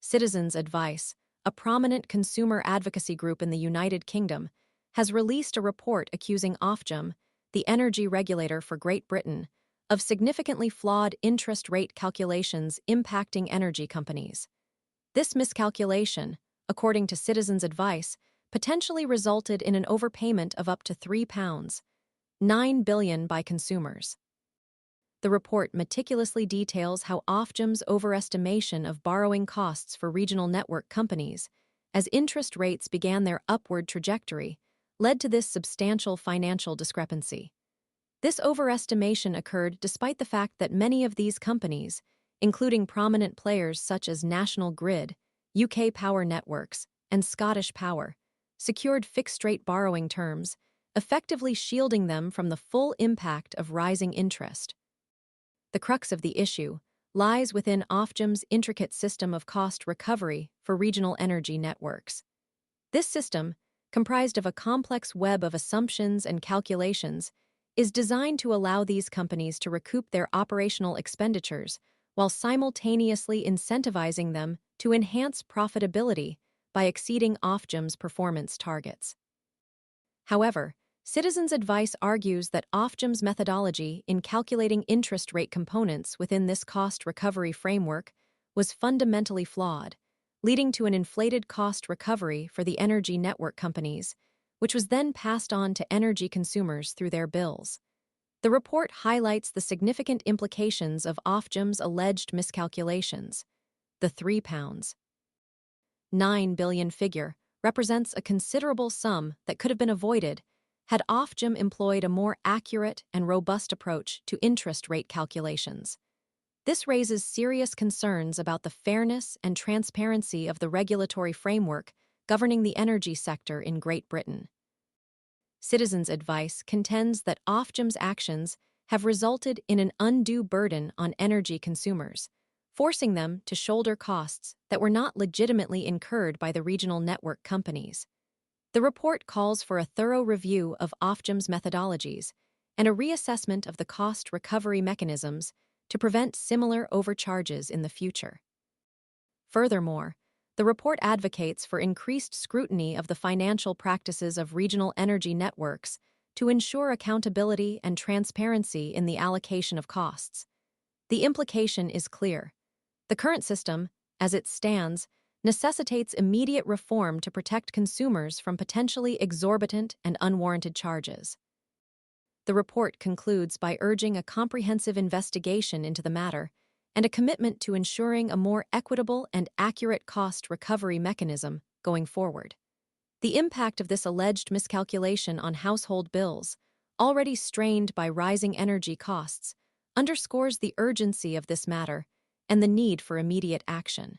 Citizens Advice, a prominent consumer advocacy group in the United Kingdom, has released a report accusing Ofgem, the energy regulator for Great Britain, of significantly flawed interest rate calculations impacting energy companies. This miscalculation, according to Citizens Advice, potentially resulted in an overpayment of up to £3.9 billion by consumers. The report meticulously details how Ofgem's overestimation of borrowing costs for regional network companies, as interest rates began their upward trajectory, led to this substantial financial discrepancy. This overestimation occurred despite the fact that many of these companies, including prominent players such as National Grid, UK Power Networks, and Scottish Power, secured fixed-rate borrowing terms, effectively shielding them from the full impact of rising interest. The crux of the issue lies within Ofgem's intricate system of cost recovery for regional energy networks. This system, comprised of a complex web of assumptions and calculations, is designed to allow these companies to recoup their operational expenditures while simultaneously incentivizing them to enhance profitability by exceeding Ofgem's performance targets. However, Citizens Advice argues that Ofgem's methodology in calculating interest rate components within this cost recovery framework was fundamentally flawed, leading to an inflated cost recovery for the energy network companies, which was then passed on to energy consumers through their bills. The report highlights the significant implications of Ofgem's alleged miscalculations. The £3.9 billion figure represents a considerable sum that could have been avoided had Ofgem employed a more accurate and robust approach to interest rate calculations. This raises serious concerns about the fairness and transparency of the regulatory framework governing the energy sector in Great Britain. Citizens Advice contends that Ofgem's actions have resulted in an undue burden on energy consumers, forcing them to shoulder costs that were not legitimately incurred by the regional network companies. The report calls for a thorough review of Ofgem's methodologies and a reassessment of the cost recovery mechanisms to prevent similar overcharges in the future. Furthermore, the report advocates for increased scrutiny of the financial practices of regional energy networks to ensure accountability and transparency in the allocation of costs. The implication is clear. The current system, as it stands, necessitates immediate reform to protect consumers from potentially exorbitant and unwarranted charges. The report concludes by urging a comprehensive investigation into the matter and a commitment to ensuring a more equitable and accurate cost recovery mechanism going forward. The impact of this alleged miscalculation on household bills, already strained by rising energy costs, underscores the urgency of this matter and the need for immediate action.